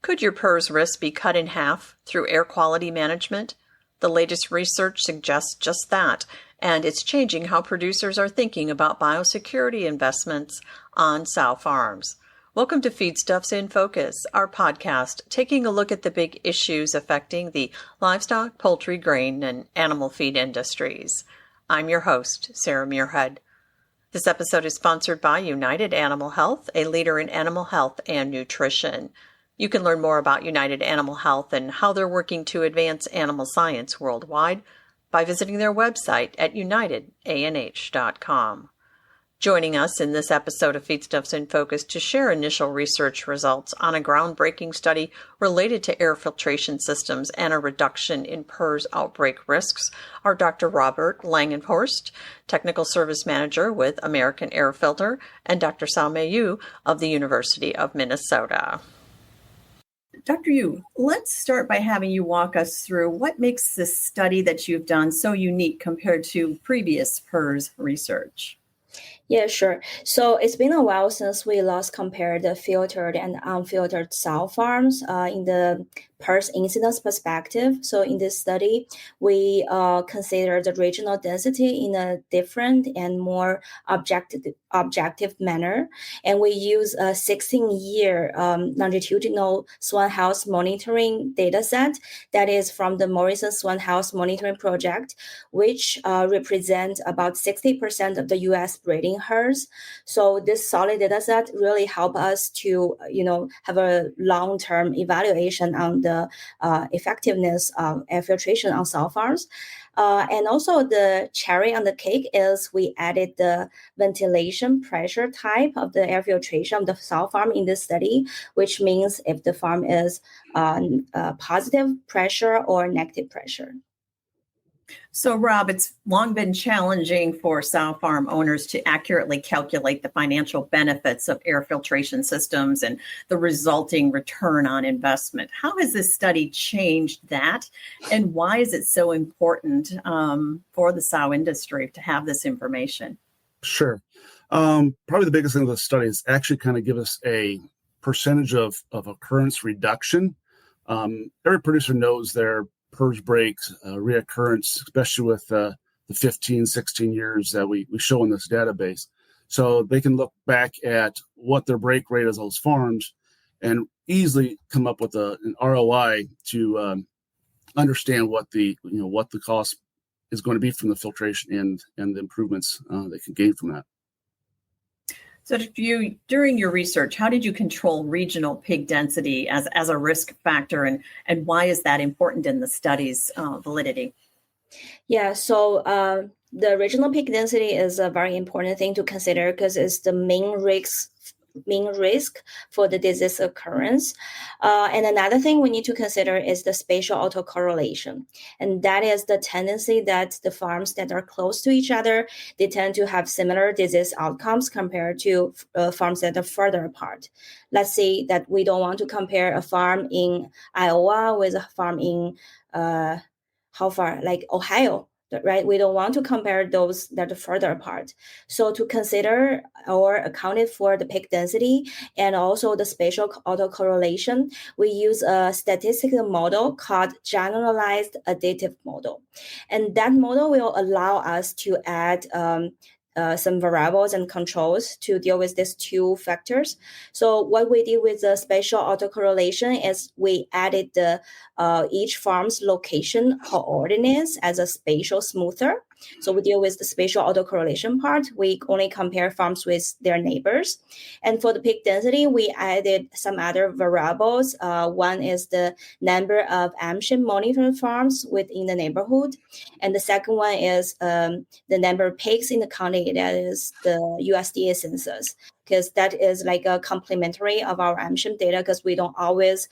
Could your PRRS risk be cut in half through air quality management? The latest research suggests just that, and it's changing how producers are thinking about biosecurity investments on sow farms. Welcome to Feedstuffs in Focus, our podcast taking a look at the big issues affecting the livestock, poultry, grain, and animal feed industries. I'm your host, Sarah Muirhead. This episode is sponsored by United Animal Health, a leader in animal health and nutrition. You can learn more about United Animal Health and how they're working to advance animal science worldwide by visiting their website at unitedanh.com. Joining us in this episode of Feedstuffs in Focus to share initial research results on a groundbreaking study related to air filtration systems and a reduction in PRRS outbreak risks are Dr. Robert Langenhorst, Technical Service Manager with American Air Filter, and Dr. Xiaomei Yu of the University of Minnesota. Dr. Yu, let's start by having you walk us through what makes this study that you've done so unique compared to previous PRRS research. Yeah, sure. So it's been a while since we last compared the filtered and unfiltered sow farms in the PRRS incidence perspective. So in this study, we consider the regional density in a different and more objective manner. And we use a 16-year longitudinal swine health monitoring data set that is from the Morrison Swine Health Monitoring Project, which represents about 60% of the U.S. breeding herds. So this solid data set really help us to, have a long-term evaluation on the effectiveness of air filtration on sow farms. And also the cherry on the cake is we added the ventilation pressure type of the air filtration of the sow farm in this study, which means if the farm is positive pressure or negative pressure. So, Rob, it's long been challenging for sow farm owners to accurately calculate the financial benefits of air filtration systems and the resulting return on investment. How has this study changed that? And why is it so important for the sow industry to have this information? Sure. Probably the biggest thing of the study is actually kind of give us a percentage of occurrence reduction. Every producer knows their PRRS breaks, reoccurrence, especially with the 15, 16 years that we show in this database. So they can look back at what their break rate is on those farms and easily come up with an ROI to understand what the cost is going to be from the filtration and the improvements they can gain from that. So during your research, how did you control regional pig density as a risk factor, and why is that important in the study's validity? Yeah, so the regional pig density is a very important thing to consider because it's the main risk for the disease occurrence. And another thing we need to consider is the spatial autocorrelation. And that is the tendency that the farms that are close to each other, they tend to have similar disease outcomes compared to farms that are further apart. Let's say that we don't want to compare a farm in Iowa with a farm in Ohio. Right, we don't want to compare those that are further apart. So to consider or account for the pig density and also the spatial autocorrelation, we use a statistical model called generalized additive model. And that model will allow us to add some variables and controls to deal with these two factors. So what we did with the spatial autocorrelation is we added the each farm's location coordinates as a spatial smoother. So we deal with the spatial autocorrelation part. We only compare farms with their neighbors. And for the pig density, we added some other variables. One is the number of AmSHIP monitored farms within the neighborhood. And the second one is the number of pigs in the county. That is the USDA census, because that is like a complementary of our AmSHIP data, because we don't always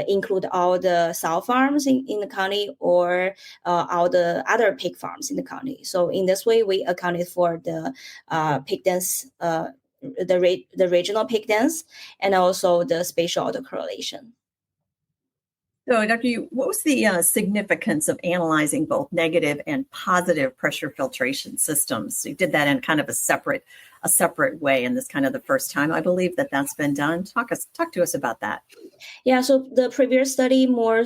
include all the sow farms in the county or all the other pig farms in the county. So in this way, we accounted for the pig dense, the regional pig dense, and also the spatial autocorrelation. So, Dr. Yu, what was the significance of analyzing both negative and positive pressure filtration systems? You did that in kind of a separate a separate way, and this kind of the first time I believe that that's been done. Talk to us about that. Yeah, so the previous study more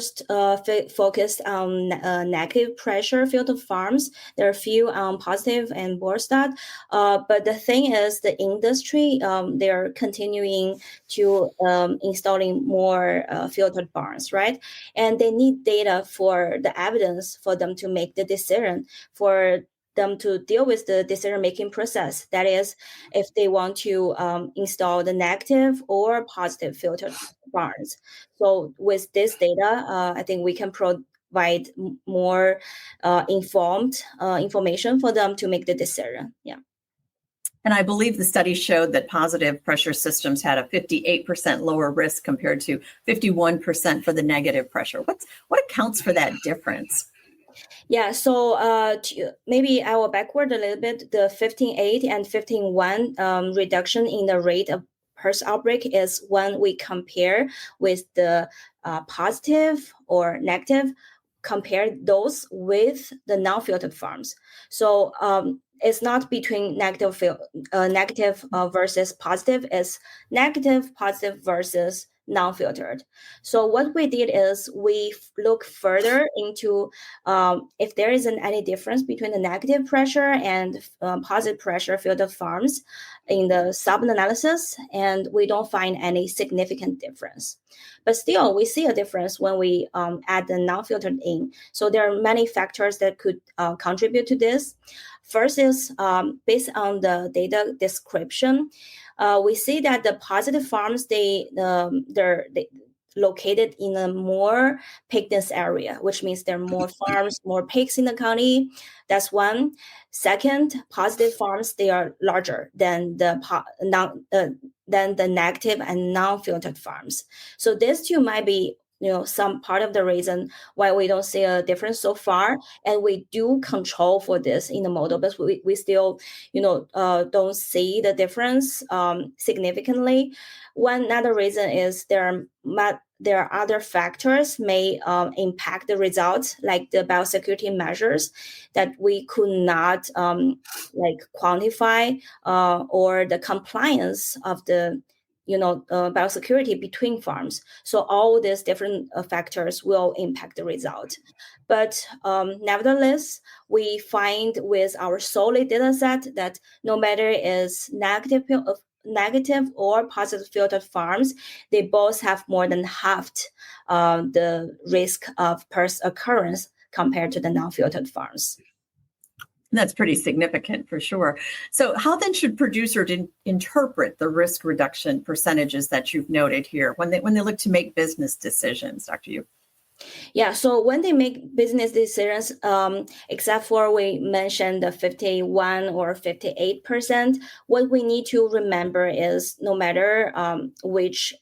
focused on negative pressure filtered farms. There are a few positive and Borstat. But the thing is, the industry, they're continuing to installing more filtered barns, right? And they need data for the evidence for them to make the decision, for them to deal with the decision-making process. That is, if they want to install the negative or positive filtered barns. So with this data, I think we can provide more informed information for them to make the decision. Yeah. And I believe the study showed that positive pressure systems had a 58% lower risk compared to 51% for the negative pressure. What accounts for that difference? Yeah, so maybe I will backward a little bit. The 15.8 and 15.1 reduction in the rate of PRRS outbreak is when we compare with the positive or negative, compare those with the non-filtered farms. So it's not between negative versus positive. It's negative, positive versus non-filtered. So what we did is we look further into if there isn't any difference between the negative pressure and positive pressure filtered farms in the sub-analysis, and we don't find any significant difference. But still, we see a difference when we add the non-filtered in. So there are many factors that could contribute to this. First is based on the data description, we see that the positive farms, they're located in a more pig dense area, which means there are more farms, more pigs in the county. That's one. Second, positive farms, they are larger than the negative and non-filtered farms. So these two might be some part of the reason why we don't see a difference so far, and we do control for this in the model, but we still don't see the difference significantly. One other reason is there are other factors may impact the results, like the biosecurity measures that we could not quantify, or the compliance of the biosecurity between farms. So all these different factors will impact the result. But nevertheless, we find with our solid data set that no matter is negative or positive filtered farms, they both have more than halved the risk of PRRS occurrence compared to the non-filtered farms. That's pretty significant for sure. So how then should producers interpret the risk reduction percentages that you've noted here when they look to make business decisions, Dr. Yu? Yeah, so when they make business decisions, except for we mentioned the 51 or 58%, what we need to remember is no matter which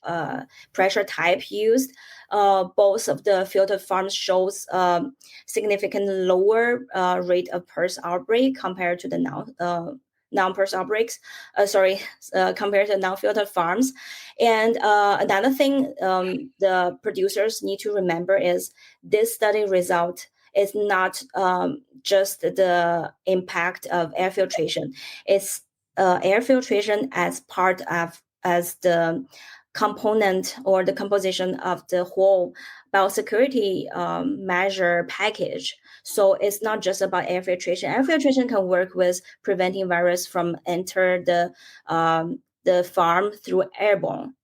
pressure type used, both of the filtered farms shows significant lower rate of PRRS outbreak compared to the non-PRRS outbreaks, compared to non-filtered farms. And another thing the producers need to remember is this study result is not just the impact of air filtration. It's air filtration as part of the component or the composition of the whole biosecurity measure package. So it's not just about air filtration. Air filtration can work with preventing virus from enter the farm through airborne,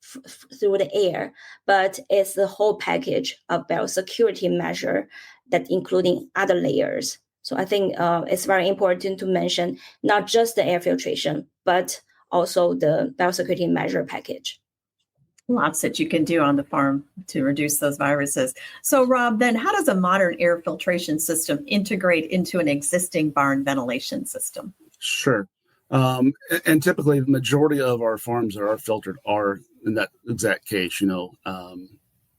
through the air, but it's the whole package of biosecurity measure that including other layers. So I think it's very important to mention not just the air filtration, but also the biosecurity measure package. Lots that you can do on the farm to reduce those viruses. So Rob, then how does a modern air filtration system integrate into an existing barn ventilation system? Sure. And typically the majority of our farms that are filtered are in that exact case.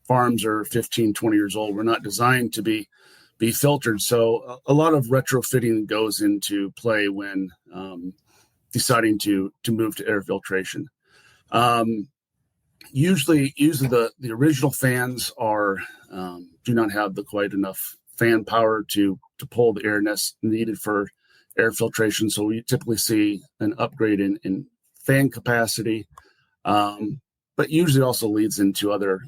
Farms are 15, 20 years old. We're not designed to be filtered. So a lot of retrofitting goes into play when deciding to move to air filtration. Usually the original fans do not have the quite enough fan power to pull the air needed for air filtration. So we typically see an upgrade in fan capacity, but usually also leads into other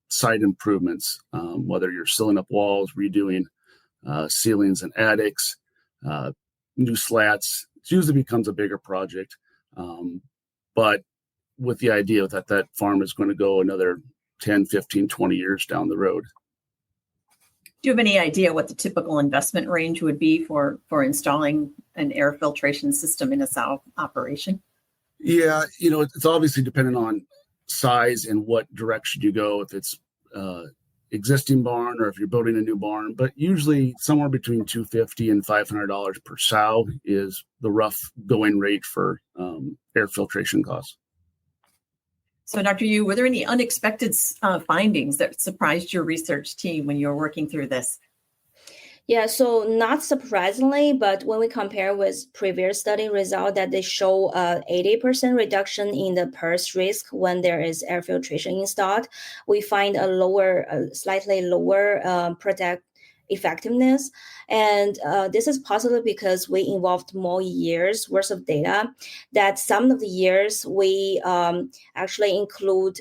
site improvements, whether you're sealing up walls, redoing ceilings and attics, new slats. It usually becomes a bigger project, but with the idea that that farm is going to go another 10, 15, 20 years down the road. Do you have any idea what the typical investment range would be for installing an air filtration system in a sow operation? Yeah, it's obviously dependent on size and what direction you go, if it's existing barn or if you're building a new barn, but usually somewhere between $250 and $500 per sow is the rough going rate for air filtration costs. So, Dr. Yu, were there any unexpected findings that surprised your research team when you were working through this? Yeah, so not surprisingly, but when we compare with previous study result that they show 80% reduction in the PRRS risk when there is air filtration installed, we find a slightly lower product effectiveness. And this is possible because we involved more years worth of data, that some of the years we actually include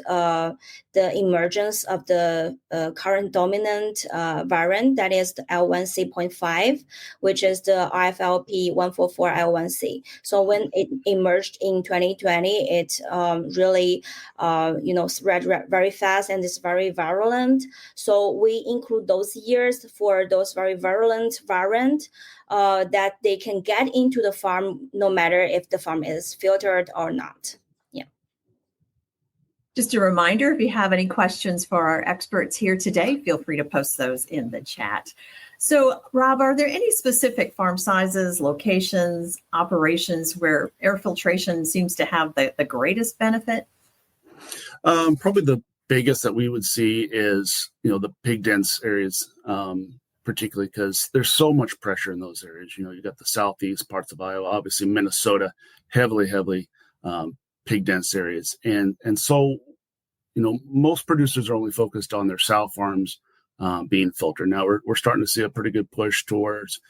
the emergence of the current dominant variant, that is the L1C.5, which is the RFLP 144L1C. So when it emerged in 2020, it really spread very fast and is very virulent. So we include those years for those very virulent variant that they can get into the farm no matter if the farm is filtered or not. Yeah. Just a reminder, if you have any questions for our experts here today, feel free to post those in the chat. So, Rob, are there any specific farm sizes, locations, operations where air filtration seems to have the greatest benefit? Probably the biggest that we would see is, the pig dense areas, particularly because there's so much pressure in those areas. You got the southeast parts of Iowa, obviously Minnesota, heavily pig dense areas. And so, most producers are only focused on their sow farms being filtered. Now we're starting to see a pretty good push towards,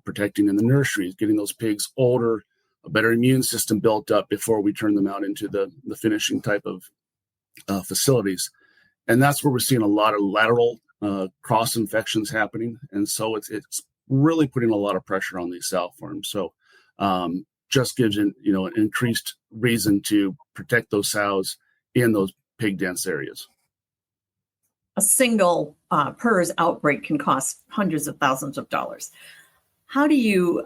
protecting in the nurseries, getting those pigs older, a better immune system built up before we turn them out into the finishing type of facilities. And that's where we're seeing a lot of lateral cross infections happening. And so it's really putting a lot of pressure on these sow farms. So just gives an increased reason to protect those sows in those pig dense areas. A single PRRS outbreak can cost hundreds of thousands of dollars. How do you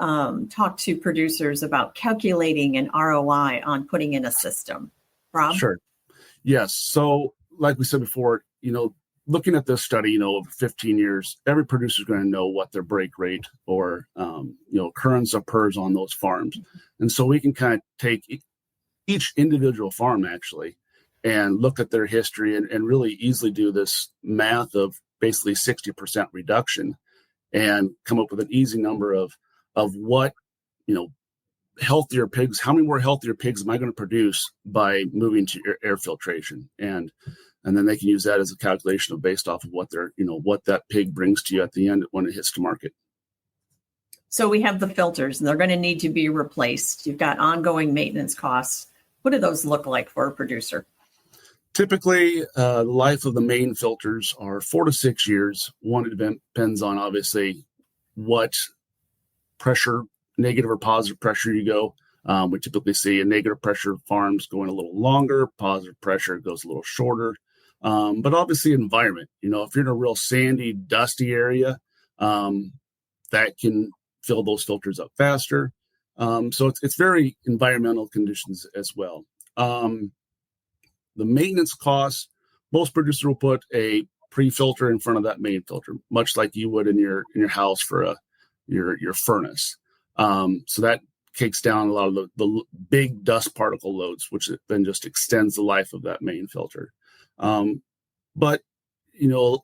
talk to producers about calculating an ROI on putting in a system? Rob? Sure. Yes. So like we said before, looking at this study, over 15 years, every producer is going to know what their break rate or, occurrence of PRRS on those farms. And so we can kind of take each individual farm actually and look at their history and really easily do this math of basically 60% reduction and come up with an easy number of what, healthier pigs, how many more healthier pigs am I going to produce by moving to air filtration? And then they can use that as a calculation based off of what what that pig brings to you at the end when it hits to market. So we have the filters and they're going to need to be replaced. You've got ongoing maintenance costs. What do those look like for a producer? Typically, the life of the main filters are 4 to 6 years. One, it depends on obviously what pressure, negative or positive pressure you go. We typically see a negative pressure farms going a little longer, positive pressure goes a little shorter. But obviously environment, if you're in a real sandy, dusty area, that can fill those filters up faster. So it's very environmental conditions as well. The maintenance costs, most producers will put a pre-filter in front of that main filter, much like you would in your house for your furnace. So that takes down a lot of the big dust particle loads, which then just extends the life of that main filter. But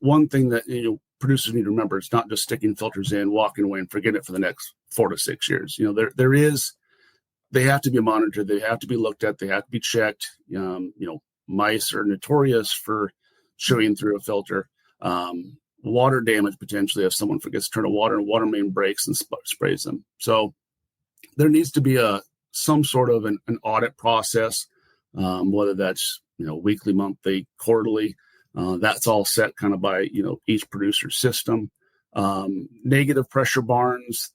one thing that producers need to remember, it's not just sticking filters in, walking away, and forget it for the next 4 to 6 years. They have to be monitored, they have to be looked at, they have to be checked. Mice are notorious for chewing through a filter. water damage potentially if someone forgets to turn a water main breaks and sprays them. So there needs to be some sort of an audit process, whether that's weekly, monthly, quarterly. That's all set kind of by each producer's system. Negative pressure barns,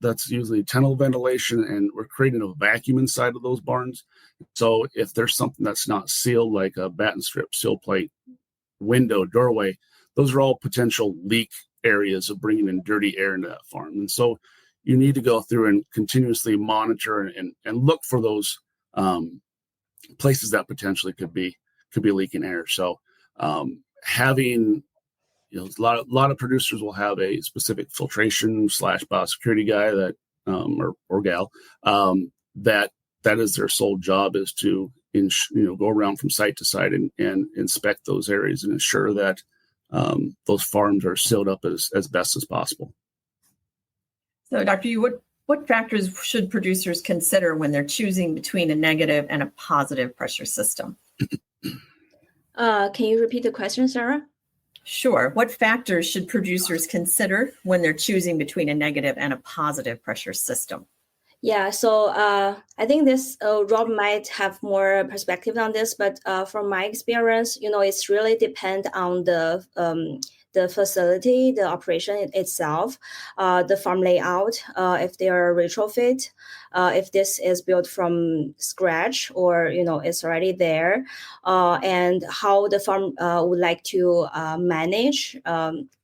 that's usually tunnel ventilation, and we're creating a vacuum inside of those barns. So if there's something that's not sealed, like a batten strip, seal plate, window, doorway, those are all potential leak areas of bringing in dirty air into that farm. And so you need to go through and continuously monitor and look for those places that potentially could be leaking air. So having a lot of producers will have a specific filtration / biosecurity guy that or gal that is their sole job, is to go around from site to site and inspect those areas and ensure that those farms are sealed up as best as possible. So, Dr. Yu, what factors should producers consider when they're choosing between a negative and a positive pressure system? Can you repeat the question, Sarah? Sure. What factors should producers consider when they're choosing between a negative and a positive pressure system? Yeah, so I think this Rob might have more perspective on this, but from my experience, it's really depend on the facility, the operation itself, the farm layout, if they are retrofit, if this is built from scratch or it's already there, and how the farm would like to manage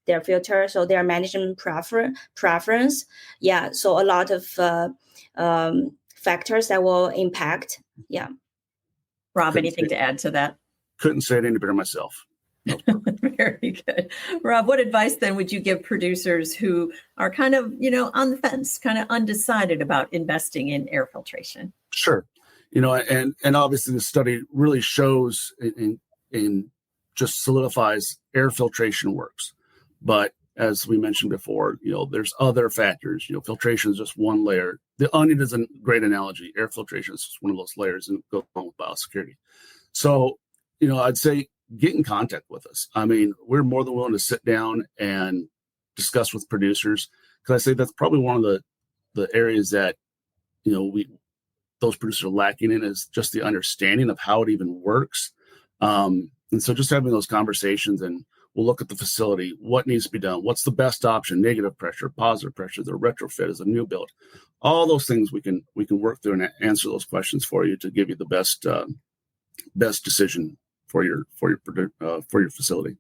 their filter, so their management preference. Yeah, so a lot of factors that will impact. Yeah. Rob, anything to add to that? Couldn't say it any better myself. Very good. Rob, what advice then would you give producers who are kind of, on the fence, kind of undecided about investing in air filtration? Sure. And obviously the study really shows and just solidifies air filtration works. But as we mentioned before, there's other factors. Filtration is just one layer. The onion is a great analogy. Air filtration is just one of those layers, and go along with biosecurity. So, I'd say get in contact with us. I mean, we're more than willing to sit down and discuss with producers, because I say that's probably one of the areas that those producers are lacking in, is just the understanding of how it even works. And so just having those conversations, and we'll look at the facility, what needs to be done, what's the best option, negative pressure, positive pressure, the retrofit is a new build, all those things we can work through and answer those questions for you to give you the best decision for your facility.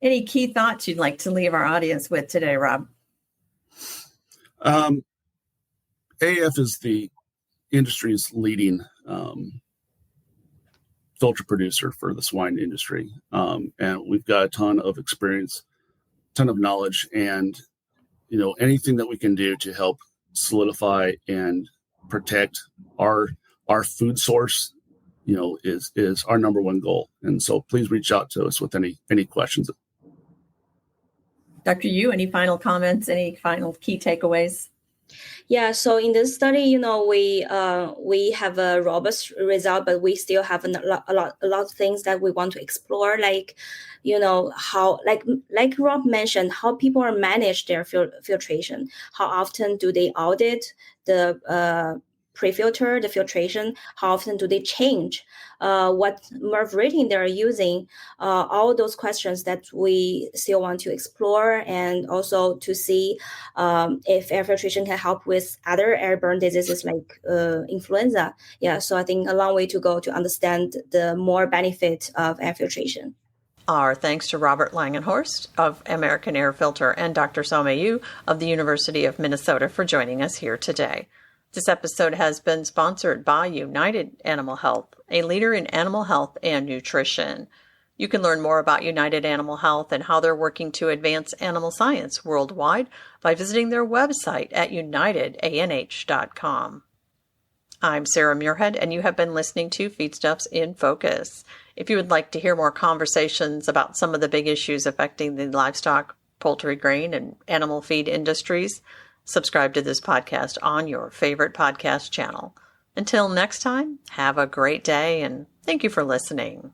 Any key thoughts you'd like to leave our audience with today, Rob? AF is the industry's leading filter producer for the swine industry. And we've got a ton of experience, ton of knowledge, and, anything that we can do to help solidify and protect our food source, is our number one goal. And so please reach out to us with any questions. Dr. Yu, any final comments, any final key takeaways? Yeah, so in this study, we have a robust result, but we still have a lot of things that we want to explore, like, how, like Rob mentioned, how people are manage their filtration. How often do they audit the pre-filter, the filtration? How often do they change? What MERV rating they're using? All those questions that we still want to explore, and also to see if air filtration can help with other airborne diseases like influenza. Yeah, so I think a long way to go to understand the more benefit of air filtration. Our thanks to Robert Langenhorst of American Air Filter and Dr. Some Yu of the University of Minnesota for joining us here today. This episode has been sponsored by United Animal Health, a leader in animal health and nutrition. You can learn more about United Animal Health and how they're working to advance animal science worldwide by visiting their website at unitedanh.com. I'm Sarah Muirhead, and you have been listening to Feedstuffs in Focus. If you would like to hear more conversations about some of the big issues affecting the livestock, poultry, grain, and animal feed industries, subscribe to this podcast on your favorite podcast channel. Until next time, have a great day, and thank you for listening.